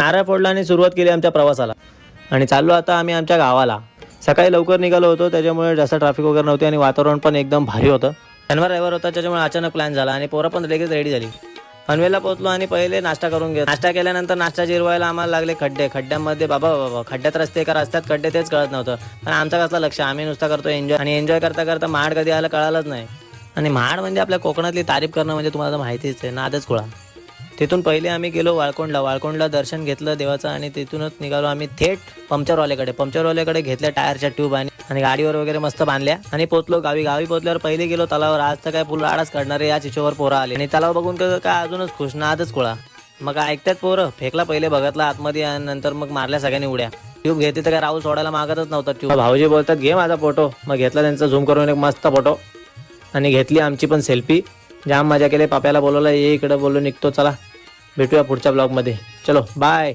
नारळ फोडला आणि सुरुवात केली आमच्या प्रवासाला आणि चाललो आता आम्ही आमच्या गावाला. सकाळी लवकर निघालो होतो त्याच्यामुळे जास्त ट्रॅफिक वगैरे नव्हती आणि वातावरण पण एकदम भारी होतं. शनिवार रविवार होता त्याच्यामुळे अचानक प्लॅन झाला आणि पोरं पण लगेच रेडी झाली. पनवेलला पोहोचलो आणि पहिले नाश्ता करून घेतला. नाश्ता केल्यानंतर नाश्ता जिरवायला आम्हाला लागले खड्डे. खड्ड्यामध्ये बाबा खड्ड्यात रस्ते का रस्त्यात खड्डे तेच कळत नव्हतं. पण आमचा कसला लक्ष, आम्ही नुसता करतो एन्जॉय आणि एन्जॉय करता करता महाड कधी आलं कळालंच नाही. आणि महाड म्हणजे आपल्या कोकणातली तारीफ करणं म्हणजे तुम्हाला माहितीच आहे, नादच खुळा. तिथून पहिले आम्ही गेलो वाळकोंडला दर्शन घेतलं देवाचं आणि तिथूनच निघालो आम्ही थेट पंक्चरवाल्याकडे घेतल्या टायरच्या ट्यूब आणि गाडीवर वगैरे मस्त बांधल्या आणि पोहोचलो गावी पोहोचल्यावर पहिले गेलो तलावर. आज तर काय फुल आडाच काढणारे या चिचोवर पोरं आले आणि तलाव बघून काय अजूनच खुश, नादच खुळा. मग ऐकतात पोरं, फेकला पहिले बघतला आतमध्ये आणि नंतर मग मारल्या सगळ्यांनी उड्या. ट्यूब घेते तर काय राहुल सोडायला मागतच नव्हता ट्यूब. भाऊजी बोलतात घे माझा फोटो. मग घेतला त्यांचा झूम करून एक मस्त फोटो आणि घेतली आमची पण सेल्फी. जाम मजा केली. पाप्याला बोलवलं ये इकडे, बोललो निघतो, चला भेटूया पुढच्या ब्लॉगमध्ये. चलो बाय.